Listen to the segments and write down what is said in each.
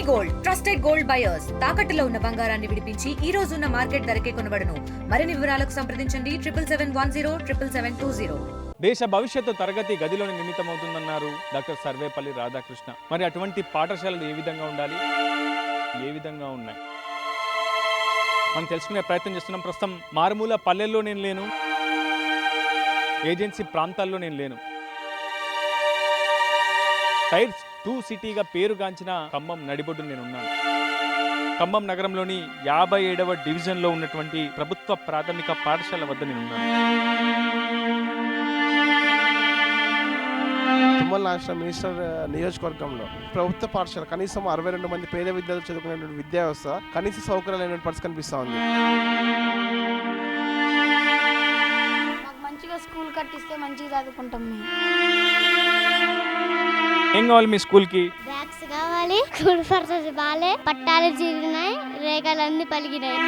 Gold trusted gold buyers తాకట్టులో ఉన్న బంగారాన్ని విడిపించి ఈ రోజు ఉన్న మార్కెట్ ధరకే కొనబడును. మరిన్ని వివరాలకు సంప్రదించండి 77107720. దేశ భవిష్యత్తు తరగతి గదిలోని నిమిత్తమవుతుందన్నారు డాక్టర్ సర్వేపల్లి రాధాకృష్ణ. మరి అటువంటి పాఠశాలలు ఏ విధంగా ఉండాలి, ఏ విధంగా ఉన్నాయి మనం తెలుసుకునే ప్రయత్నం చేస్తున్నాం. ప్రస్తుతం మారుమూల పల్లెల్లో నేను లేను, ఏజెన్సీ ప్రాంతాల్లో నేను లేను. టైర్ 2 సిటీగా పేరుగాంచిన ఖమ్మం నడిబొడ్డు నేనున్నాను. ఖమ్మం నగరంలోని 57వ డివిజన్లో ఉన్నటువంటి ప్రభుత్వ ప్రాథమిక పాఠశాల వద్ద నేనున్నాను. తుమ్మల రాష్ట్ర మినిస్టర్ నియోజకవర్గంలో ప్రభుత్వ పాఠశాల కనీసం 62 మంది పేద విద్యార్థులు చదువుకునేటువంటి విద్యా వ్యవస్థ కనీస సౌకర్యాలు లేని పరిస్థితి కనిపిస్తూ ఉంది. మాకు మంచిగా స్కూల్ కట్టిస్తే మంచిగా చదువుకుంటాం. ఏం కావాలి మీ స్కూల్కి? బ్యాగ్స్ కావాలి, స్కూల్ ఫర్సెస్ బాలే, పట్టాలు చిరిగినాయి, రేఖలన్నీ పలిగినాయి.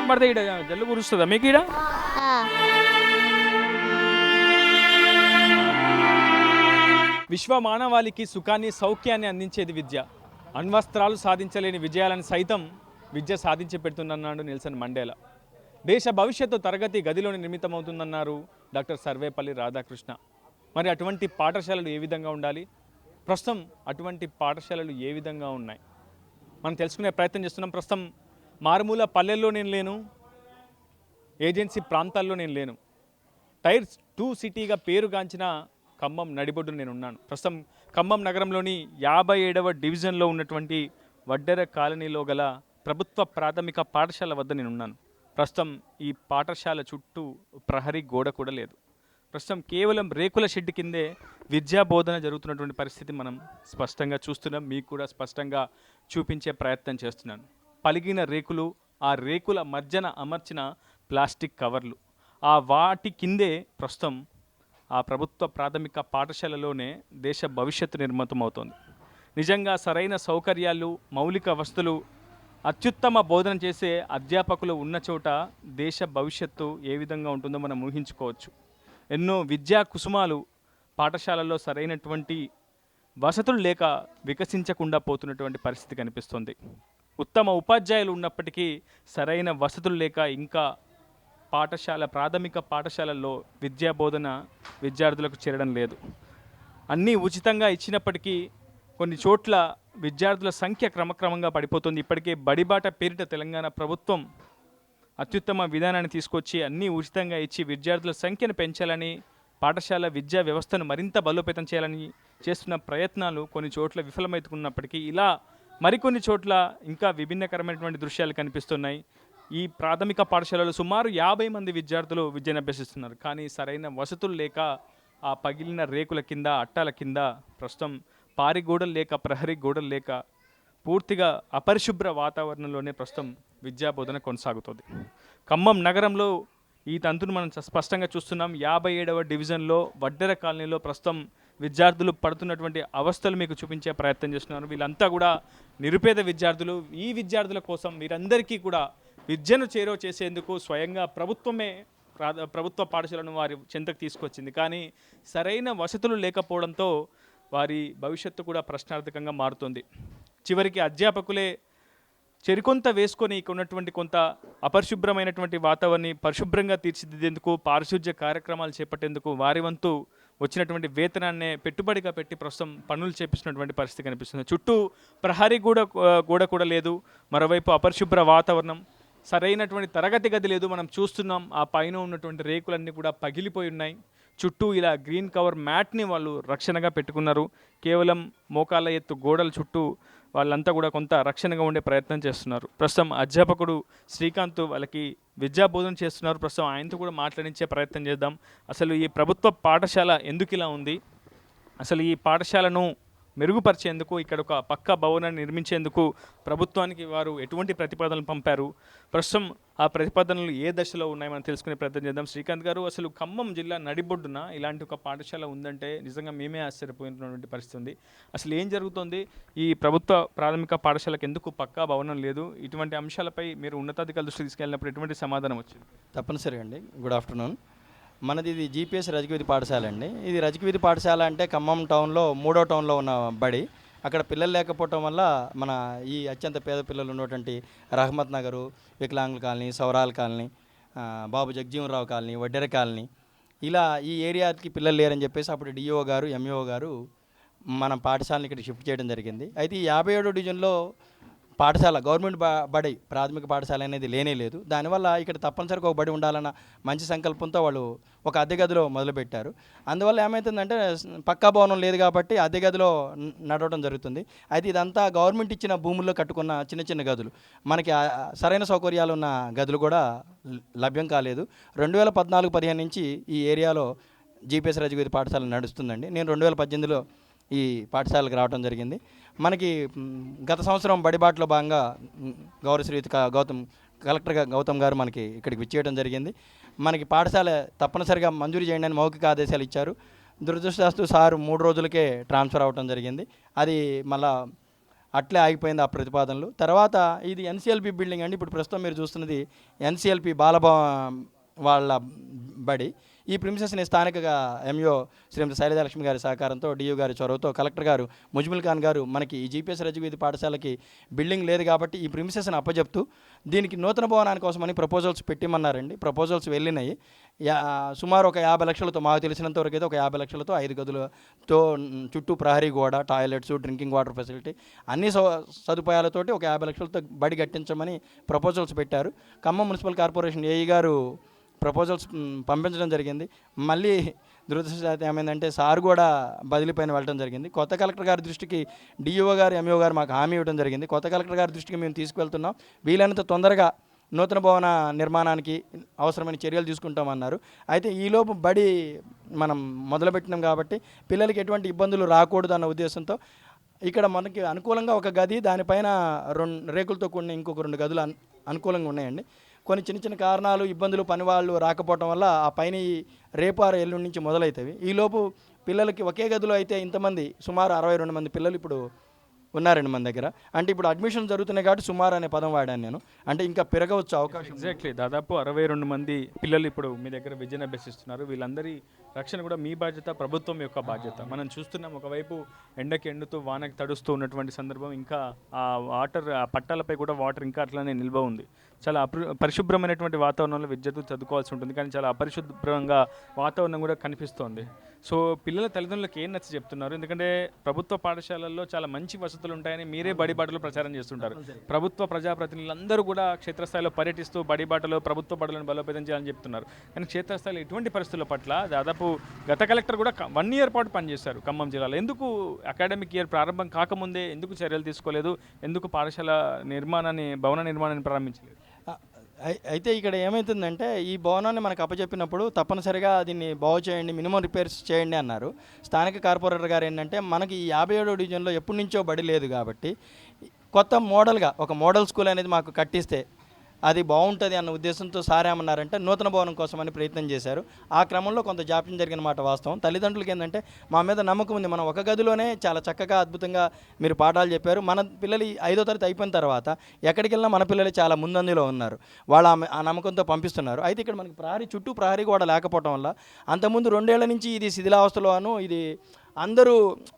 పడితే ఈడ జల్లు కురుస్తుందా మీకు? ఈడ విశ్వ మానవాళికి సుఖాన్ని సౌఖ్యాన్ని అందించేది విద్య. అణ్వస్త్రాలు సాధించలేని విజయాలను సైతం విద్య సాధించి పెడుతుందన్నాడు నెల్సన్ మండేలా. దేశ భవిష్యత్తు తరగతి గదిలోని నిమిత్తమవుతుందన్నారు డాక్టర్ సర్వేపల్లి రాధాకృష్ణ. మరి అటువంటి పాఠశాలలు ఏ విధంగా ఉండాలి, ప్రస్తుతం అటువంటి పాఠశాలలు ఏ విధంగా ఉన్నాయి మనం తెలుసుకునే ప్రయత్నం చేస్తున్నాం. ప్రస్తుతం మారుమూల పల్లెల్లో నేను లేను, ఏజెన్సీ ప్రాంతాల్లో నేను లేను. టైర్ 2 సిటీగా పేరుగాంచిన ఖమ్మం నడిబొడ్డు నేనున్నాను. ప్రస్తుతం ఖమ్మం నగరంలోని 57వ డివిజన్లో ఉన్నటువంటి వడ్డెర కాలనీలో గల ప్రభుత్వ ప్రాథమిక పాఠశాల వద్ద నేనున్నాను. ప్రస్తుతం ఈ పాఠశాల చుట్టూ ప్రహరీ గోడ కూడా లేదు. ప్రస్తుతం కేవలం రేకుల షెడ్ కిందే విద్యా బోధన జరుగుతున్నటువంటి పరిస్థితి మనం స్పష్టంగా చూస్తున్నాం. మీకు కూడా స్పష్టంగా చూపించే ప్రయత్నం చేస్తున్నాను. పలిగిన రేకులు, ఆ రేకుల మధ్యన అమర్చిన ప్లాస్టిక్ కవర్లు, ఆ వాటి కిందే ప్రస్తుతం ఆ ప్రభుత్వ ప్రాథమిక పాఠశాలలోనే దేశ భవిష్యత్తు నిర్మితమవుతోంది. నిజంగా సరైన సౌకర్యాలు, మౌలిక వసతులు, అత్యుత్తమ బోధన చేసే అధ్యాపకులు ఉన్న చోట దేశ భవిష్యత్తు ఏ విధంగా ఉంటుందో మనం ఊహించుకోవచ్చు. ఎన్నో విద్యా కుసుమాలు పాఠశాలల్లో సరైనటువంటి వసతులు లేక వికసించకుండా పోతున్నటువంటి పరిస్థితి కనిపిస్తుంది. ఉత్తమ ఉపాధ్యాయులు ఉన్నప్పటికీ సరైన వసతులు లేక ఇంకా ప్రాథమిక పాఠశాలల్లో విద్యా బోధన విద్యార్థులకు చేరడం లేదు. అన్నీ ఉచితంగా ఇచ్చినప్పటికీ కొన్ని చోట్ల విద్యార్థుల సంఖ్య క్రమక్రమంగా పడిపోతుంది. ఇప్పటికే బడిబాట పేరిట తెలంగాణ ప్రభుత్వం అత్యుత్తమ విధానాన్ని తీసుకొచ్చి అన్నీ ఉచితంగా ఇచ్చి విద్యార్థుల సంఖ్యను పెంచాలని, పాఠశాల విద్యా వ్యవస్థను మరింత బలోపేతం చేయాలని చేస్తున్న ప్రయత్నాలు కొన్ని చోట్ల విఫలమవుతున్నప్పటికీ ఇలా మరికొన్ని చోట్ల ఇంకా విభిన్నకరమైనటువంటి దృశ్యాలు కనిపిస్తున్నాయి. ఈ ప్రాథమిక పాఠశాలలో సుమారు 50 మంది విద్యార్థులు విద్యను అభ్యసిస్తున్నారు. కానీ సరైన వసతులు లేక ఆ పగిలిన రేకుల కింద, అట్టాల కింద ప్రస్తుతం పారి గోడలు లేక, ప్రహరీ గోడలు లేక పూర్తిగా అపరిశుభ్ర వాతావరణంలోనే ప్రస్తుతం విద్యా బోధన కొనసాగుతుంది. ఖమ్మం నగరంలో ఈ తంతును మనం స్పష్టంగా చూస్తున్నాం. 57వ డివిజన్లో వడ్డెర కాలనీలో ప్రస్తుతం విద్యార్థులు పడుతున్నటువంటి అవస్థలు మీకు చూపించే ప్రయత్నం చేస్తున్నారు. వీళ్ళంతా కూడా నిరుపేద విద్యార్థులు. ఈ విద్యార్థుల కోసం వీరందరికీ కూడా విద్యను చేరువ చేసేందుకు స్వయంగా ప్రభుత్వమే ప్రభుత్వ పాఠశాలను వారి చెంతకు తీసుకొచ్చింది. కానీ సరైన వసతులు లేకపోవడంతో వారి భవిష్యత్తు కూడా ప్రశ్నార్థకంగా మారుతుంది. చివరికి అధ్యాపకులే చెరికొంత వేసుకొని ఇక్కడ ఉన్నటువంటి కొంత అపరిశుభ్రమైనటువంటి వాతావరణాన్ని పరిశుభ్రంగా తీర్చిదిద్దేందుకు, పారిశుధ్య కార్యక్రమాలు చేపట్టేందుకు వారి వంతు వచ్చినటువంటి వేతనాన్నే పెట్టుబడిగా పెట్టి ప్రస్తుతం పనులు చేపిస్తున్నటువంటి పరిస్థితి కనిపిస్తుంది. చుట్టూ ప్రహరీ గోడ కూడా లేదు. మరోవైపు అపరిశుభ్ర వాతావరణం, సరైనటువంటి తరగతి గది లేదు. మనం చూస్తున్నాం ఆ పైన ఉన్నటువంటి రేకులన్నీ కూడా పగిలిపోయి ఉన్నాయి. చుట్టూ ఇలా గ్రీన్ కవర్ మ్యాట్ని వాళ్ళు రక్షణగా పెట్టుకున్నారు. కేవలం మోకాళ్ళ ఎత్తు గోడల చుట్టూ వాళ్ళంతా కూడా కొంత రక్షణగా ఉండే ప్రయత్నం చేస్తున్నారు. ప్రస్తుతం అధ్యాపకుడు శ్రీకాంత్ వాళ్ళకి విద్యా బోధన చేస్తున్నారు. ప్రస్తుతం ఆయనతో కూడా మాట్లాడించే ప్రయత్నం చేద్దాం. అసలు ఈ ప్రభుత్వ పాఠశాల ఎందుకు ఇలా ఉంది, అసలు ఈ పాఠశాలను మెరుగుపరిచేందుకు, ఇక్కడ ఒక పక్కా భవనాన్ని నిర్మించేందుకు ప్రభుత్వానికి వారు ఎటువంటి ప్రతిపాదనలు పంపారు, ప్రస్తుతం ఆ ప్రతిపాదనలు ఏ దశలో ఉన్నాయి మనం తెలుసుకునే ప్రయత్నం చేద్దాం. శ్రీకాంత్ గారు, అసలు ఖమ్మం జిల్లా నడిబొడ్డున ఇలాంటి ఒక పాఠశాల ఉందంటే నిజంగా మేమే ఆశ్చర్యపోయినటువంటి పరిస్థితి ఉంది. అసలు ఏం జరుగుతుంది, ఈ ప్రభుత్వ ప్రాథమిక పాఠశాలకు ఎందుకు పక్కా భవనం లేదు, ఇటువంటి అంశాలపై మీరు ఉన్నతాధికారుల దృష్టి తీసుకెళ్ళినప్పుడు ఎటువంటి సమాధానం వచ్చింది? తప్పనిసరిగా అండి. Good afternoon. మనది ఇది జీపీఎస్ రజకవీధి పాఠశాల అండి. ఇది రజకవీధి పాఠశాల అంటే ఖమ్మం టౌన్లో 3వ టౌన్లో ఉన్న బడి. అక్కడ పిల్లలు లేకపోవటం వల్ల మన ఈ అత్యంత పేద పిల్లలు ఉన్నటువంటి రహమత్ నగరు, వికలాంగుల కాలనీ, సౌరాల కాలనీ, బాబు జగజీవనరావు కాలనీ, వడ్డెర కాలనీ, ఇలా ఈ ఏరియాకి పిల్లలు లేరని చెప్పేసి అప్పుడు డిఓ గారు, ఎంఈఓ గారు మన పాఠశాలని ఇక్కడ షిఫ్ట్ చేయడం జరిగింది. అయితే ఈ 57వ డివిజన్లో పాఠశాల గవర్నమెంట్ బడి ప్రాథమిక పాఠశాల అనేది లేనే లేదు. దానివల్ల ఇక్కడ తప్పనిసరిగా ఒక బడి ఉండాలన్న మంచి సంకల్పంతో వాళ్ళు ఒక అద్దె గదిలో మొదలుపెట్టారు. అందువల్ల ఏమవుతుందంటే పక్కా భవనం లేదు కాబట్టి అద్దె గదిలో నడవడం జరుగుతుంది. అయితే ఇదంతా గవర్నమెంట్ ఇచ్చిన భూముల్లో కట్టుకున్న చిన్న చిన్న గదులు, మనకి సరైన సౌకర్యాలు ఉన్న గదులు కూడా లభ్యం కాలేదు. 2014-15 నుంచి ఈ ఏరియాలో జీపీఎస్ రజకవీధి పాఠశాల నడుస్తుందండి. నేను 2018లో ఈ పాఠశాలకు రావడం జరిగింది. మనకి గత సంవత్సరం బడిబాటలో భాగంగా గౌరవ శ్రీయుత కలెక్టర్ గౌతమ్ గారు మనకి ఇక్కడికి విచ్చేయడం జరిగింది. మనకి పాఠశాల తప్పనిసరిగా మంజూరు చేయండి అని మౌఖిక ఆదేశాలు ఇచ్చారు. దురదృష్టవస్తు సార్ 3 రోజులకే ట్రాన్స్ఫర్ అవ్వడం జరిగింది. అది మళ్ళా అట్లే ఆగిపోయింది ఆ ప్రతిపాదనలు. తర్వాత ఇది ఎన్సిఎల్పి బిల్డింగ్ అండి. ఇప్పుడు ప్రస్తుతం మీరు చూస్తున్నది ఎన్సిఎల్పి వాళ్ళ బడి. ఈ ప్రిమిసెస్ని స్థానికగా ఎంఈఓ శ్రీమతి శైలజలక్ష్మి గారి సహకారంతో, డియూ గారి చొరవతో, కలెక్టర్ గారు ముజ్మిల్ ఖాన్ గారు మనకి ఈ జీపీఎస్ రజకవీధి పాఠశాలకి బిల్డింగ్ లేదు కాబట్టి ఈ ప్రిమిసెస్ని అప్పచెప్తూ దీనికి నూతన భవనానికి కోసమని ప్రపోజల్స్ పెట్టిమన్నారండి. ప్రపోజల్స్ వెళ్ళినాయి. సుమారు ఒక 50 లక్షలతో, మాకు తెలిసినంత వరకు అయితే ఒక 50 లక్షలతో 5 గదులతో, చుట్టూ ప్రహరీ గోడ, టాయిలెట్స్, డ్రింకింగ్ వాటర్ ఫెసిలిటీ, అన్ని సదుపాయాలతోటి ఒక 50 లక్షలతో బడి కట్టించమని ప్రపోజల్స్ పెట్టారు. ఖమ్మం మున్సిపల్ కార్పొరేషన్ ఏఈ గారు ప్రపోజల్స్ పంపించడం జరిగింది. మళ్ళీ దురదృష్టవశాత్తు ఏమైందంటే సార్ కూడా బదిలీపైన వెళ్ళడం జరిగింది. కొత్త కలెక్టర్ గారి దృష్టికి డిఓ గారు, ఎంఈఓ గారు మాకు హామీ ఇవ్వడం జరిగింది. కొత్త కలెక్టర్ గారి దృష్టికి మేము తీసుకువెళ్తున్నాం, వీలైనంత తొందరగా నూతన భవన నిర్మాణానికి అవసరమైన చర్యలు తీసుకుంటామన్నారు. అయితే ఈలోపు బడి మనం మొదలుపెట్టినాం కాబట్టి పిల్లలకి ఎటువంటి ఇబ్బందులు రాకూడదు అన్న ఉద్దేశంతో ఇక్కడ మనకి అనుకూలంగా ఒక గది, దానిపైన 2 రేకులతో కూడిన ఇంకొక 2 గదులు అనుకూలంగా ఉన్నాయండి. కొన్ని చిన్న చిన్న కారణాలు, ఇబ్బందులు, పని వాళ్ళు రాకపోవటం వల్ల ఆ పైన రేపు 6 ఎల్లుండి నుంచి మొదలవుతాయి. ఈలోపు పిల్లలకి ఒకే గదిలో అయితే ఇంతమంది సుమారు 62 మంది పిల్లలు ఇప్పుడు ఉన్నారండి మన దగ్గర. అంటే ఇప్పుడు అడ్మిషన్ జరుగుతున్నాయి కాబట్టి సుమారు అనే పదం వాడాను నేను. అంటే ఇంకా పెరగవచ్చు అవకాశం. ఎగ్జాక్ట్లీ, దాదాపు 62 మంది పిల్లలు ఇప్పుడు మీ దగ్గర విద్యను అభ్యసిస్తున్నారు. వీళ్ళందరి రక్షణ కూడా మీ బాధ్యత, ప్రభుత్వం యొక్క బాధ్యత. మనం చూస్తున్నాం, ఒకవైపు ఎండకి ఎండుతూ వానకి తడుస్తూ ఉన్నటువంటి సందర్భం, ఇంకా ఆ వాటర్, ఆ పట్టాలపై కూడా వాటర్ ఇంకా అట్లనే నిల్వ ఉంది. చాలా పరిశుభ్రమైనటువంటి వాతావరణంలో విద్యార్థులు చదువుకోవాల్సి ఉంటుంది, కానీ చాలా అపరిశుభ్రంగా వాతావరణం కూడా కనిపిస్తోంది. సో పిల్లల తల్లిదండ్రులకు ఏం నచ్చ చెప్తున్నారు? ఎందుకంటే ప్రభుత్వ పాఠశాలల్లో చాలా మంచి వసతులు ఉంటాయని మీరే బడిబాటలో ప్రచారం చేస్తుంటారు. ప్రభుత్వ ప్రజాప్రతినిధులందరూ కూడా క్షేత్రస్థాయిలో పర్యటిస్తూ బడిబాటలో ప్రభుత్వ బడులను బలోపేతం చేయాలని చెప్తున్నారు. కానీ క్షేత్రస్థాయిలో ఎటువంటి పరిస్థితుల పట్ల దాదాపు గత కలెక్టర్ కూడా 1 ఇయర్ పాటు పనిచేశారు ఖమ్మం జిల్లాలో. ఎందుకు అకాడమిక్ ఇయర్ ప్రారంభం కాకముందే ఎందుకు చర్యలు తీసుకోలేదు? ఎందుకు పాఠశాల భవన నిర్మాణాన్ని ప్రారంభించలేదు? అయితే ఇక్కడ ఏమవుతుందంటే ఈ భవనాన్ని మనకు అప్పచెప్పినప్పుడు తప్పనిసరిగా దీన్ని బాగు చేయండి, మినిమం రిపేర్స్ చేయండి అన్నారు. స్థానిక కార్పొరేటర్ గారు ఏంటంటే మనకి ఈ 57వ డివిజన్లో ఎప్పటి నుంచో బడి లేదు కాబట్టి కొత్త మోడల్గా ఒక మోడల్ స్కూల్ అనేది మాకు కట్టిస్తే అది బాగుంటుంది అన్న ఉద్దేశంతో సార్ ఏమన్నారంటే నూతన భవనం కోసమని ప్రయత్నం చేశారు. ఆ క్రమంలో కొంత జాప్యం జరిగిన మాట వాస్తవం. తల్లిదండ్రులకి ఏంటంటే మా మీద నమ్మకం ఉంది, మనం ఒక గదిలోనే చాలా చక్కగా అద్భుతంగా మీరు పాఠాలు చెప్పారు. మన పిల్లలు 5వ తరగతి అయిపోయిన తర్వాత ఎక్కడికి వెళ్ళినా మన పిల్లలు చాలా ముందంజలో ఉన్నారు, వాళ్ళు ఆ నమ్మకంతో పంపిస్తున్నారు. అయితే ఇక్కడ మనకి చుట్టూ ప్రహరీ కూడా లేకపోవడం వల్ల అంతకుముందు 2 ఏళ్ల నుంచి ఇది శిథిలావస్థలోను, ఇది అందరూ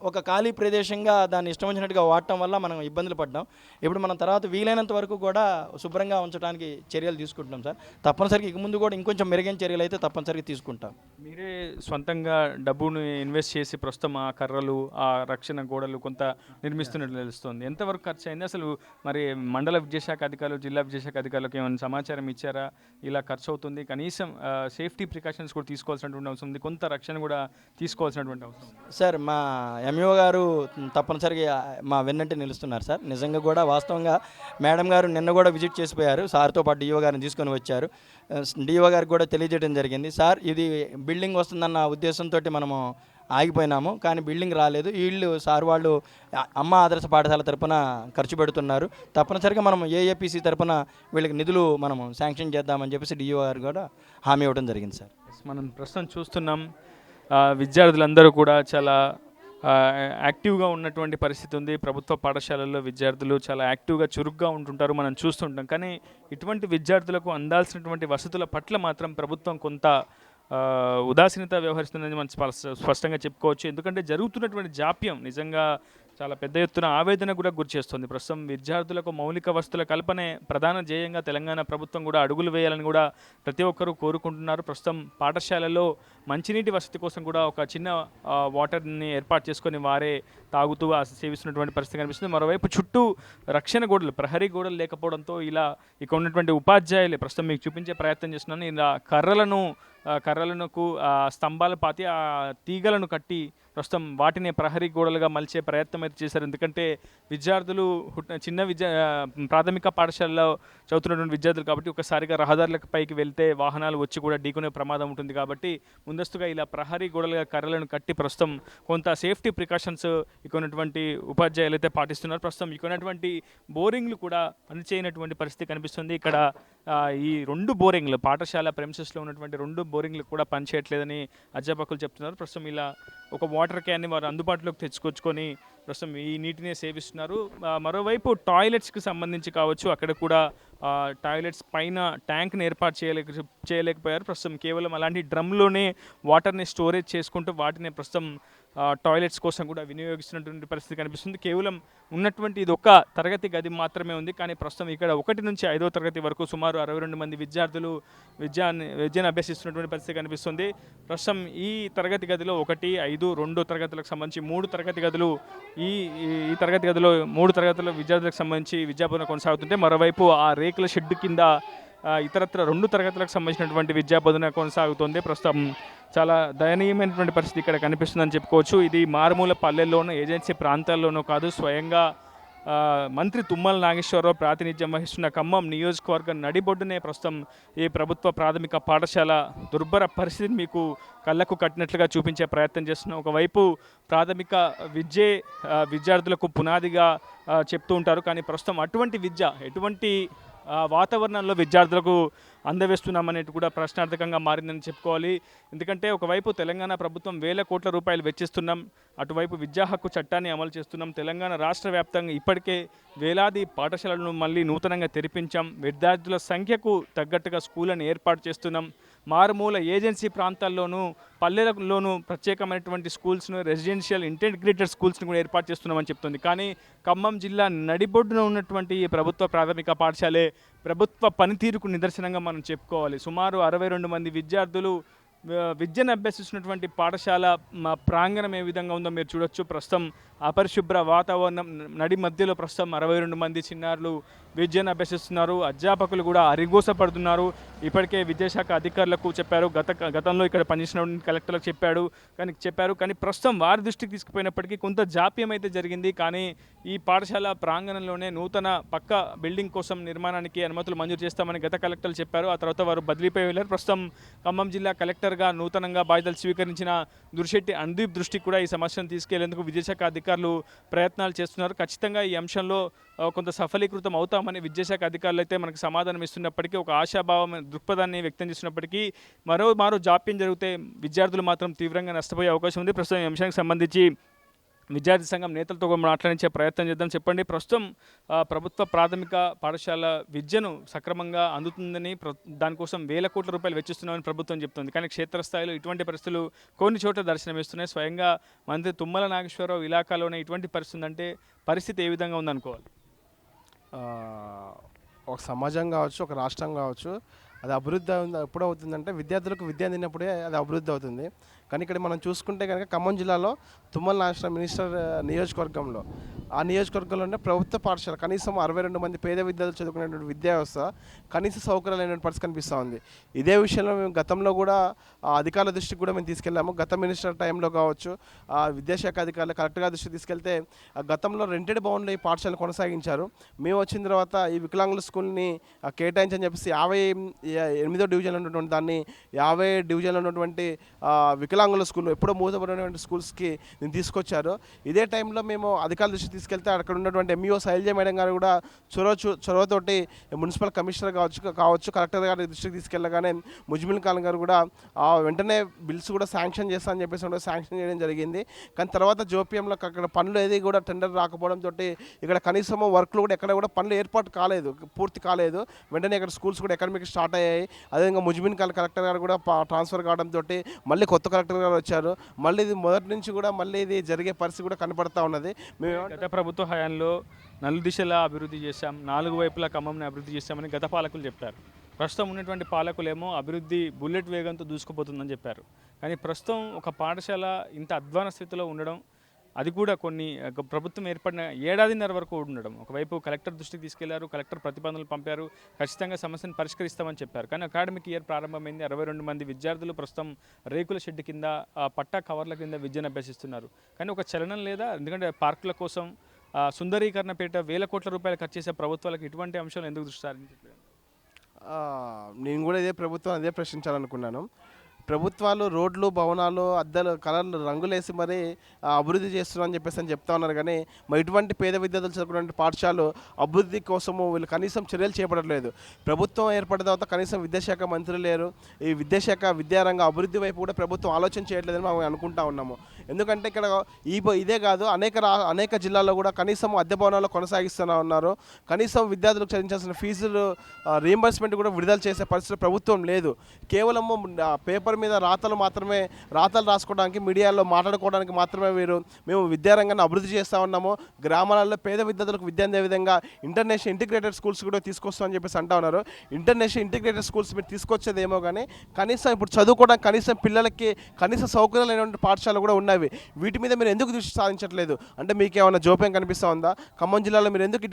ఒక ఖాళీ ప్రదేశంగా దాన్ని ఇష్టం వచ్చినట్టుగా వాడటం వల్ల మనం ఇబ్బందులు పడ్డాం. ఇప్పుడు మనం తర్వాత వీలైనంత వరకు కూడా శుభ్రంగా ఉంచడానికి చర్యలు తీసుకుంటున్నాం సార్. తప్పనిసరిగా ఇక ముందు కూడా ఇంకొంచెం మెరుగైన చర్యలు అయితే తప్పనిసరిగా తీసుకుంటాం. మీరే స్వంతంగా డబ్బును ఇన్వెస్ట్ చేసి ప్రస్తుతం ఆ కర్రలు, ఆ రక్షణ గోడలు కొంత నిర్మిస్తున్నట్లు తెలుస్తుంది. ఎంతవరకు ఖర్చు అయింది అసలు? మరి మండల విద్యాశాఖ అధికారులు, జిల్లా విద్యాశాఖ అధికారులకు ఏమైనా సమాచారం ఇచ్చారా? ఇలా ఖర్చు అవుతుంది, కనీసం సేఫ్టీ ప్రికాషన్స్ కూడా తీసుకోవాల్సినటువంటి అవసరం ఉంది, కొంత రక్షణ కూడా తీసుకోవాల్సినటువంటి అవసరం సార్. మా ఎంఈఓ గారు తప్పనిసరిగా మా వెన్నంటే నిలుస్తున్నారు సార్. నిజంగా కూడా వాస్తవంగా మేడం గారు నిన్న కూడా విజిట్ చేసిపోయారు, సార్తో పాటు డిఓ గారిని తీసుకొని వచ్చారు. డిఓ గారికి కూడా తెలియజేయడం జరిగింది, సార్ ఇది బిల్డింగ్ వస్తుందన్న ఉద్దేశంతో మనము ఆగిపోయినాము, కానీ బిల్డింగ్ రాలేదు. వీళ్ళు సార్ వాళ్ళు అమ్మ ఆదర్శ పాఠశాల తరపున ఖర్చు పెడుతున్నారు, తప్పనిసరిగా మనం ఏఏపీసీ తరపున వీళ్ళకి నిధులు మనము శాంక్షన్ చేద్దామని చెప్పేసి డిఓ గారు కూడా హామీ ఇవ్వడం జరిగింది సార్. మనం ప్రస్తుతం చూస్తున్నాం, విద్యార్థులందరూ కూడా చాలా యాక్టివ్గా ఉన్నటువంటి పరిస్థితి ఉంది. ప్రభుత్వ పాఠశాలల్లో విద్యార్థులు చాలా యాక్టివ్గా, చురుగ్గా ఉంటుంటారు, మనం చూస్తుంటాం. కానీ ఇటువంటి విద్యార్థులకు అందాల్సినటువంటి వసతుల పట్ల మాత్రం ప్రభుత్వం కొంత ఉదాసీనత వ్యవహరిస్తుందని మనం స్పష్టంగా చెప్పుకోవచ్చు. ఎందుకంటే జరుగుతున్నటువంటి జాప్యం నిజంగా చాలా పెద్ద ఎత్తున ఆవేదన కూడా గురిచేస్తుంది. ప్రస్తుతం విద్యార్థులకు మౌలిక వసతుల కల్పనే ప్రధాన ధ్యేయంగా తెలంగాణ ప్రభుత్వం కూడా అడుగులు వేయాలని కూడా ప్రతి ఒక్కరూ కోరుకుంటున్నారు. ప్రస్తుతం పాఠశాలలో మంచినీటి వసతి కోసం కూడా ఒక చిన్న వాటర్ని ఏర్పాటు చేసుకొని వారే తాగుతూ సేవిస్తున్నటువంటి పరిస్థితి కనిపిస్తుంది. మరోవైపు చుట్టూ రక్షణ గోడలు, ప్రహరీ గోడలు లేకపోవడంతో ఇలా ఇక్కడ ఉన్నటువంటి ఉపాధ్యాయులే ప్రస్తుతం మీకు చూపించే ప్రయత్నం చేస్తున్నాను. ఇలా కర్రలకు స్తంభాలు పాతి ఆ తీగలను కట్టి ప్రస్తుతం వాటిని ప్రహరీ గోడలుగా మలిచే ప్రయత్నం అయితే చేశారు. ఎందుకంటే విద్యార్థులు ప్రాథమిక పాఠశాలలో చదువుతున్నటువంటి విద్యార్థులు కాబట్టి ఒకసారిగా రహదారులకు పైకి వెళ్తే వాహనాలు వచ్చి కూడా ఢీకొనే ప్రమాదం ఉంటుంది. కాబట్టి ముందస్తుగా ఇలా ప్రహరీ గోడలుగా కర్రలను కట్టి ప్రస్తుతం కొంత సేఫ్టీ ప్రికాషన్స్ ఇక్కడున్నటువంటి ఉపాధ్యాయులు అయితే పాటిస్తున్నారు. ప్రస్తుతం ఇక్కడున్నటువంటి బోరింగ్లు కూడా పనిచేయనటువంటి పరిస్థితి కనిపిస్తుంది. ఇక్కడ ఈ 2 బోరింగ్లు పాఠశాల ప్రెమిసెస్లో ఉన్నటువంటి 2 బోరింగ్లు కూడా పనిచేయట్లేదని అధ్యాపకులు చెప్తున్నారు. ప్రస్తుతం ఇలా ఒక వాటర్ క్యాన్ని వారు అందుబాటులోకి తెచ్చుకొచ్చుకొని ప్రస్తుతం ఈ నీటిని సేవిస్తున్నారు. మరోవైపు టాయిలెట్స్కి సంబంధించి కావచ్చు, అక్కడ కూడా టాయిలెట్స్ పైన ట్యాంక్ని ఏర్పాటు చేయలేకపోయారు. ప్రస్తుతం కేవలం అలాంటి డ్రమ్లోనే వాటర్ని స్టోరేజ్ చేసుకుంటూ వాటిని ప్రస్తుతం టాయిలెట్స్ కోసం కూడా వినియోగిస్తున్నటువంటి పరిస్థితి కనిపిస్తుంది. కేవలం ఉన్నటువంటి ఇది ఒక్క తరగతి గది మాత్రమే ఉంది. కానీ ప్రస్తుతం ఇక్కడ 1 నుంచి 5వ తరగతి వరకు సుమారు 62 మంది విద్యార్థులు విద్యను అభ్యసిస్తున్నటువంటి పరిస్థితి కనిపిస్తుంది. ప్రస్తుతం ఈ తరగతి గదిలో 1, 5, 2 తరగతులకు సంబంధించి 3 తరగతి గదులు ఈ తరగతి గదిలో 3 తరగతుల విద్యార్థులకు సంబంధించి విద్యాబోధన కొనసాగుతుంటే మరోవైపు ఆ రేకుల షెడ్ కింద ఇతరత్ర 2 తరగతులకు సంబంధించినటువంటి విద్యాబోధన కొనసాగుతుంది. ప్రస్తుతం చాలా దయనీయమైనటువంటి పరిస్థితి ఇక్కడ కనిపిస్తుందని చెప్పుకోవచ్చు. ఇది మారుమూల పల్లెల్లోనూ ఏజెన్సీ ప్రాంతాల్లోనూ కాదు, స్వయంగా మంత్రి తుమ్మల నాగేశ్వరరావు ప్రాతినిధ్యం వహిస్తున్న ఖమ్మం నియోజకవర్గం నడిబొడ్డునే ప్రస్తుతం ఈ ప్రభుత్వ ప్రాథమిక పాఠశాల దుర్భర పరిస్థితిని మీకు కళ్ళకు కట్టినట్లుగా చూపించే ప్రయత్నం చేస్తున్నాం. ఒకవైపు ప్రాథమిక విద్యార్థులకు పునాదిగా చెప్తూ ఉంటారు. కానీ ప్రస్తుతం అటువంటి ఎటువంటి వాతావరణంలో విద్యార్థులకు అందవేస్తున్నామనేది కూడా ప్రశ్నార్థకంగా మారిందని చెప్పుకోవాలి. ఎందుకంటే ఒకవైపు తెలంగాణ ప్రభుత్వం వేల కోట్ల రూపాయలు వెచ్చిస్తున్నాం, అటువైపు విద్యా హక్కు చట్టాన్ని అమలు చేస్తున్నాం. తెలంగాణ రాష్ట్ర వ్యాప్తంగా ఇప్పటికే వేలాది పాఠశాలలను మళ్ళీ నూతనంగా తెరిపించాం. విద్యార్థుల సంఖ్యకు తగ్గట్టుగా స్కూళ్ళను ఏర్పాటు చేస్తున్నాం. మారుమూల ఏజెన్సీ ప్రాంతాల్లోనూ పల్లెలలోనూ ప్రత్యేకమైనటువంటి స్కూల్స్ను, రెసిడెన్షియల్ ఇంటిగ్రేటెడ్ స్కూల్స్ని కూడా ఏర్పాటు చేస్తున్నామని చెప్తుంది. కానీ ఖమ్మం జిల్లా నడిబొడ్డున ఉన్నటువంటి ఈ ప్రభుత్వ ప్రాథమిక పాఠశాలే ప్రభుత్వ పనితీరుకు నిదర్శనంగా మనం చెప్పుకోవాలి. సుమారు 62 మంది విద్యార్థులు విద్యను అభ్యసిస్తున్నటువంటి పాఠశాల ప్రాంగణం ఏ విధంగా ఉందో మీరు చూడొచ్చు. ప్రస్తుతం అపరిశుభ్ర వాతావరణం నడి మధ్యలో ప్రస్తుతం 62 మంది చిన్నారులు విద్యను అభ్యసిస్తున్నారు. అధ్యాపకులు కూడా అరిగోసపడుతున్నారు. ఇప్పటికే విద్యాశాఖ అధికారులకు చెప్పారు, గతంలో ఇక్కడ పనిచేసిన కలెక్టర్లకు చెప్పారు. కానీ ప్రస్తుతం వారి దృష్టికి తీసుకుపోయినప్పటికీ కొంత జాప్యం అయితే జరిగింది. కానీ ఈ పాఠశాల ప్రాంగణంలోనే నూతన పక్క బిల్డింగ్ కోసం నిర్మాణానికి అనుమతులు మంజూరు చేస్తామని గత కలెక్టర్లు చెప్పారు. ఆ తర్వాత వారు బదిలీపై వెళ్ళారు. ప్రస్తుతం ఖమ్మం జిల్లా కలెక్టర్గా నూతనంగా బాధ్యతలు స్వీకరించిన దుర్శెట్టి అనుదీప్ దృష్టికి కూడా ఈ సమస్యను తీసుకెళ్లేందుకు విద్యాశాఖ అధికారులు ప్రయత్నాలు చేస్తున్నారు. ఖచ్చితంగా ఈ అంశంలో కొంత సఫలీకృతం అవుతామని విద్యాశాఖ అధికారులు అయితే మనకు సమాధానం ఇస్తున్నప్పటికీ, ఒక ఆశాభావం దృక్పథాన్ని వ్యక్తం చేసినప్పటికీ మరో జాప్యం జరిగితే విద్యార్థులు మాత్రం తీవ్రంగా నష్టపోయే అవకాశం ఉంది. ప్రస్తుతం ఈ అంశానికి సంబంధించి విద్యార్థి సంఘం నేతలతో మాట్లాడించే ప్రయత్నం చేద్దాం. చెప్పండి, ప్రస్తుతం ప్రభుత్వ ప్రాథమిక పాఠశాల విద్యను సక్రమంగా అందుతుందని, దానికోసం వేల కోట్ల రూపాయలు వెచ్చిస్తున్నామని ప్రభుత్వం చెప్తుంది. కానీ క్షేత్రస్థాయిలో ఇటువంటి పరిస్థితులు కొన్ని చోట్ల దర్శనమిస్తున్నాయి. స్వయంగా మంత్రి తుమ్మల నాగేశ్వరరావు ఇలాకాలోనే ఇటువంటి పరిస్థితి అంటే పరిస్థితి ఏ విధంగా ఉందనుకోవాలి? ఒక సమాజం కావచ్చు, ఒక రాష్ట్రం కావచ్చు, అది అభివృద్ధి ఎప్పుడు అవుతుందంటే విద్యార్థులకు విద్య అందినప్పుడే అది అభివృద్ధి అవుతుంది. కానీ ఇక్కడ మనం చూసుకుంటే కనుక ఖమ్మం జిల్లాలో తుమ్మల నాగేశ్వరరావు మినిస్టర్ నియోజకవర్గంలో, ఆ నియోజకవర్గంలోనే ప్రభుత్వ పాఠశాల కనీసం 62 మంది పేద విద్యార్థులు చదువుకునేటువంటి విద్యా వ్యవస్థ కనీస సౌకర్యాలు లేనటువంటి పరిస్థితి కనిపిస్తూ ఉంది. ఇదే విషయంలో మేము గతంలో కూడా అధికారుల దృష్టికి కూడా మేము తీసుకెళ్ళాము. గత మినిస్టర్ టైంలో కావచ్చు, విద్యాశాఖ అధికారులు కలెక్టర్ గారి దృష్టికి తీసుకెళ్తే గతంలో రెంటెడ్ భవన్లో ఈ పాఠశాలను కొనసాగించారు. మేము వచ్చిన తర్వాత ఈ వికలాంగుల స్కూల్ని కేటాయించని చెప్పేసి 58వ డివిజన్లో ఉన్నటువంటి దాన్ని 50 డివిజన్లో ఉన్నటువంటి వికలాంగుల స్కూల్ ఎప్పుడో మూతపడినటువంటి స్కూల్స్కి నేను తీసుకొచ్చారు. ఇదే టైంలో మేము అధికారుల దృష్టికి తీసుకెళ్తే అక్కడ ఉన్నటువంటి ఎంఈఓ శైలజ మేడం గారు కూడా చొరవతోటి మున్సిపల్ కమిషనర్ కావచ్చు కలెక్టర్ గారి దృష్టికి తీసుకెళ్ళగానే ముజ్మిల్ ఖాన్ గారు కూడా వెంటనే బిల్స్ కూడా శాంక్షన్ చేస్తామని చెప్పేసి కూడా శాంక్షన్ చేయడం జరిగింది. కానీ తర్వాత జోపియంలో అక్కడ పనులు ఏది కూడా టెండర్ రాకపోవడంతో ఇక్కడ కనీసం వర్క్లు కూడా ఎక్కడ కూడా పనులు ఏర్పాటు కాలేదు, పూర్తి కాలేదు. వెంటనే ఇక్కడ స్కూల్స్ కూడా అకాడమిక్ స్టార్ట్ అయ్యాయి. అదేవిధంగా ముజ్మిన్ ఖాన్ కలెక్టర్ గారు కూడా ట్రాన్స్ఫర్ కావడంతో మళ్ళీ కొత్త కలెక్టర్ గారు వచ్చారు. మళ్ళీ ఇది మొదటి నుంచి కూడా మళ్ళీ ఇది జరిగే పరిస్థితి కూడా కనపడతా ఉన్నది. మేము గత ప్రభుత్వ హయాంలో నలుదిశలా అభివృద్ధి చేశాం, 4 వైపులా ఖమ్మంని అభివృద్ధి చేశామని గత పాలకులు చెప్పారు. ప్రస్తుతం ఉన్నటువంటి పాలకులేమో అభివృద్ధి బుల్లెట్ వేగంతో దూసుకుపోతుందని చెప్పారు. కానీ ప్రస్తుతం ఒక పాఠశాల ఇంత అధ్వాన స్థితిలో ఉండడం, అది కూడా ప్రభుత్వం ఏర్పడిన ఏడాదిన్నర వరకు ఉండడం, ఒకవైపు కలెక్టర్ దృష్టికి తీసుకెళ్లారు, కలెక్టర్ ప్రతిపాదనలు పంపారు, ఖచ్చితంగా సమస్యను పరిష్కరిస్తామని చెప్పారు. కానీ అకాడమిక్ ఇయర్ ప్రారంభమైంది, 62 మంది విద్యార్థులు ప్రస్తుతం రేకుల షెడ్ కింద పట్టా కవర్ల కింద విద్యను అభ్యసిస్తున్నారు. కానీ ఒక చలనం లేదా? ఎందుకంటే పార్కుల కోసం సుందరీకరణ పేట వేల కోట్ల రూపాయలు ఖర్చు చేసే ప్రభుత్వాలకు ఇటువంటి అంశాలు ఎందుకు దృష్టి సారించట్లేదు? నేను కూడా అదే ప్రశ్నించాలనుకున్నాను. ప్రభుత్వాలు రోడ్లు, భవనాలు, అద్దాలు, కలర్లు, రంగులేసి మరి అభివృద్ధి చేస్తున్నారని చెప్పేసి చెప్తా ఉన్నారు. కానీ మరి ఇటువంటి పేద విద్యార్థులు చదువుకునే పాఠశాలలు అభివృద్ధి కోసము వీళ్ళు కనీసం చర్యలు చేపట్టలేదు. ప్రభుత్వం ఏర్పడిన తర్వాత కనీసం విద్యాశాఖ మంత్రి లేరు. ఈ విద్యారంగ అభివృద్ధి వైపు కూడా ప్రభుత్వం ఆలోచన చేయట్లేదని మనం అనుకుంటా ఉన్నాము. ఎందుకంటే ఇక్కడ ఇదే కాదు, అనేక జిల్లాల్లో కూడా కనీసం అద్దె భవనాల్లో కొనసాగిస్తూనే ఉన్నారు. కనీసం విద్యార్థులకు చెల్లించాల్సిన ఫీజులు రీయింబర్స్మెంట్ కూడా విడుదల చేసే పరిస్థితి ప్రభుత్వం లేదు. కేవలము పేపర్ మీద రాతలు రాసుకోవడానికి, మీడియాలో మాట్లాడుకోవడానికి మాత్రమే మేము విద్యారంగాన్ని అభివృద్ధి చేస్తూ ఉన్నాము. గ్రామాలలో పేద విద్యార్థులకు విద్య అందే విధంగా ఇంటర్నేషనల్ ఇంటిగ్రేటెడ్ స్కూల్స్ కూడా తీసుకొస్తామని చెప్పేసి అంటా ఉన్నారు. ఇంటర్నేషనల్ ఇంటిగ్రేటెడ్ స్కూల్స్ మీరు తీసుకొచ్చేదేమో కానీ కనీసం ఇప్పుడు చదువుకోవడానికి కనీసం పిల్లలకి కనీస సౌకర్యాలు లేనటువంటి పాఠశాలలు కూడా ఉన్నవి. వీటి మీద మీరు ఎందుకు దృష్టి సాధించట్లేదు? అంటే మీకు ఏమైనా జోప్యం కనిపిస్తూ ఉందా? ఖమ్మం జిల్లాలో మీరు ఎందుకు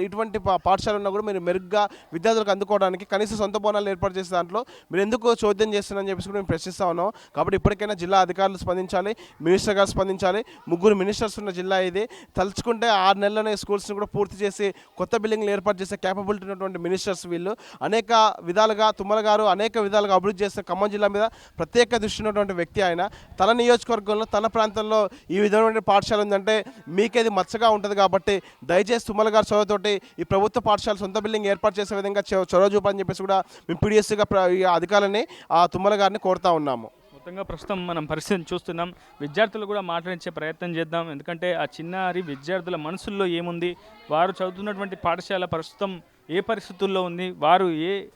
ఇటువంటి పాఠశాల ఉన్నా కూడా మీరు మెరుగ్గా విద్యార్థులకు అందుకోవడానికి కనీస సొంత భవనాలు ఏర్పాటు చేసే దాంట్లో మీరు ఎందుకు చోద్యం చేస్తున్నారని చెప్పేసి కూడా మేము ప్రశ్నిస్తూ ఉన్నాం. కాబట్టి ఇప్పటికైనా జిల్లా అధికారులు స్పందించాలి, మినిస్టర్ గారు స్పందించాలి. 3 మినిస్టర్స్ ఉన్న జిల్లా ఇది. తలుచుకుంటే 6 నెలలనే స్కూల్స్ని కూడా పూర్తి చేసి కొత్త బిల్డింగ్లు ఏర్పాటు చేసే క్యాపబిలిటీ ఉన్నటువంటి మినిస్టర్స్ వీళ్ళు. అనేక విధాలుగా తుమ్మల గారు అనేక విధాలుగా అభివృద్ధి చేసిన ఖమ్మం జిల్లా మీద ప్రత్యేక దృష్టి ఉన్నటువంటి వ్యక్తి ఆయన. తన నియోజకవర్గంలో తన ప్రాంతంలో ఈ విధమైన పాఠశాల ఉందంటే మీకేది మచ్చగా ఉంటుంది. కాబట్టి దయచేసి తుమ్మల గారు చొరవతోటి ఈ ప్రభుత్వ పాఠశాల సొంత బిల్డింగ్ ఏర్పాటు చేసే విధంగా చొరవ చూపని చెప్పేసి కూడా మేము పీడిఎస్గా అధికారులని తుమ్మల గారిని కోరుతా ఉన్నాము. మొత్తంగా ప్రస్తుతం మనం పరిస్థితిని చూస్తున్నాం. విద్యార్థులు కూడా మాట్లాడించే ప్రయత్నం చేద్దాం. ఎందుకంటే ఆ చిన్నారి విద్యార్థుల మనసుల్లో ఏముంది, వారు చదువుతున్నటువంటి పాఠశాల ప్రస్తుతం ఏ పరిస్థితుల్లో ఉంది, వారు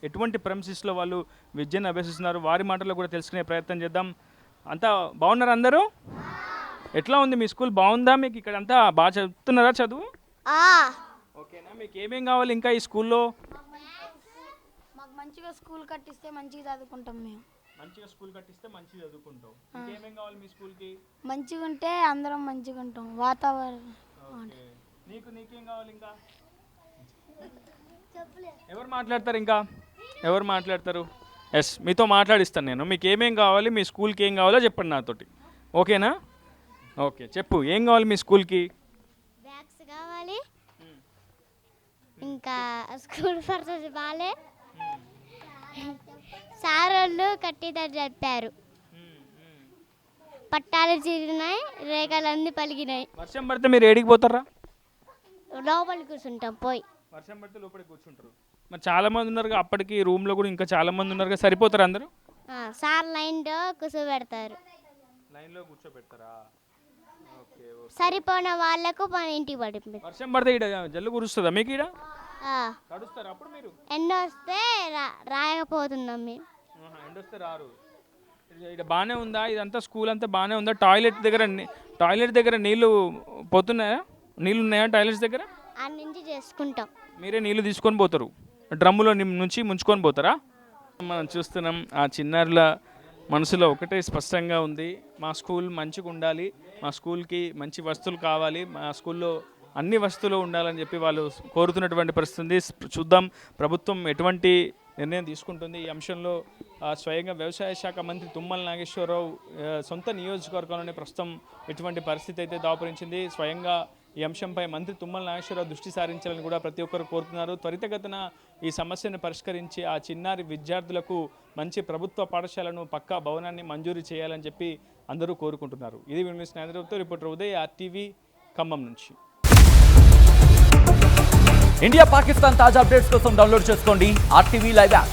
ఎటువంటి ప్రెమిసెస్లో వాళ్ళు విద్యను అభ్యసిస్తున్నారు, వారి మాటల్లో కూడా తెలుసుకునే ప్రయత్నం చేద్దాం. అంతా బాగున్నారు అందరూ? ఎట్లా ఉంది మీ స్కూల్? బాగుందా? మీకు ఇక్కడ అంతా బాగా చదువుతున్నారా చదువు? ఓకేనా? మీకు ఏమేం కావాలి ఇంకా ఈ స్కూల్లో? మాకు మంచిగా స్కూల్ కట్టిస్తే మంచిగా చదువుకుంటాం. మేము మంచిగా స్కూల్ కట్టిస్తే మంచిగా చదువుకుంటాం. ఇంకేమేం కావాలి మీ స్కూల్కి? మంచిగా ఉంటే అందరం మంచిగా ఉంటాం. వాతావరణం. నీకేం కావాలి ఇంకా? ఎవరు మాట్లాడతారు ఇంకా? ఎవరు మాట్లాడతారు? ఎస్, మీతో మాట్లాడిస్తాను నేను. మీకు ఏమేం కావాలి, మీ స్కూల్కి ఏం కావాలో చెప్పండి నాతోటి. ఓకేనా? ఓకే, చెప్పు ఏం కావాలి మీ స్కూల్కి? బ్యాగ్స్ కావాలి, ఇంకా స్కూల్ పరిస్థితి బాగాలే, సార్ వాళ్ళు కట్టిదని చెప్పారు, పట్టాలు చిరిగినాయి, రేఖలన్నీ పలిగినాయి. వర్షం పడితే మీరు ఏడికి పోతారా? లోపలికి కూర్చుంటాం పోయి. వర్షం పడితే లోపలికి కూర్చుంటారు. మరి చాలా మంది ఉన్నారుగా, అప్పటికి రూమ్లో కూడా ఇంకా చాలా మంది ఉన్నారుగా, సరిపోతారు అందరూ? సార్ లైన్లో కూర్చోబెడతారు. లైన్లో కూర్చోబెడతారా? ఓకే. సరిపోయిన వాళ్ళకు మన ఇంటికి పడి. వర్షం పడితే ఇక్కడ జల్లు కురుస్తుందా మీకు? ఇక్కడ కడుస్తారా అప్పుడు మీరు? ఎండ వస్తే రాయకపోతున్నాం మేము. ఎండ వస్తే రారు. ఇక్కడ బాగానే ఉందా ఇదంతా? స్కూల్ అంతా బాగానే ఉందా? టాయిలెట్ దగ్గర నీళ్ళు పోతున్నాయా? నీళ్ళు ఉన్నాయా టాయిలెట్స్ దగ్గర? అన్ని నుంచి చేసుకుంటాం. మీరే నీళ్ళు తీసుకొని పోతారు, డ్రమ్ములో నుంచి ముంచుకొని పోతారా? మనం చూస్తున్నాం ఆ చిన్నారుల మనసులో ఒకటే స్పష్టంగా ఉంది, మా స్కూల్ మంచిగా ఉండాలి, మా స్కూల్కి మంచి వస్తువులు కావాలి, మా స్కూల్లో అన్ని వస్తువులు ఉండాలని చెప్పి వాళ్ళు కోరుతున్నటువంటి పరిస్థితి. చూద్దాం ప్రభుత్వం ఎటువంటి నిర్ణయం తీసుకుంటుంది ఈ అంశంలో. స్వయంగా వ్యవసాయ శాఖ మంత్రి తుమ్మల నాగేశ్వరరావు సొంత నియోజకవర్గంలోనే ప్రస్తుతం ఎటువంటి పరిస్థితి అయితే దాపురించింది. స్వయంగా ఈ అంశంపై మంత్రి తుమ్మల నాగేశ్వరరావు దృష్టి సారించాలని కూడా ప్రతి ఒక్కరు కోరుతున్నారు. త్వరితగతిన ఈ సమస్యను పరిష్కరించి ఆ చిన్నారి విద్యార్థులకు మంచి ప్రభుత్వ పాఠశాలను పక్కా భవనాన్ని మంజూరు చేయాలని చెప్పి అందరూ కోరుకుంటున్నారు. ఇది news reporter Uday, RTV Khammam నుంచి. ఇండియా పాకిస్తాన్ తాజా అప్డేట్స్ కోసం డౌన్లోడ్ చేసుకోండి RTV లైవ్ యాప్.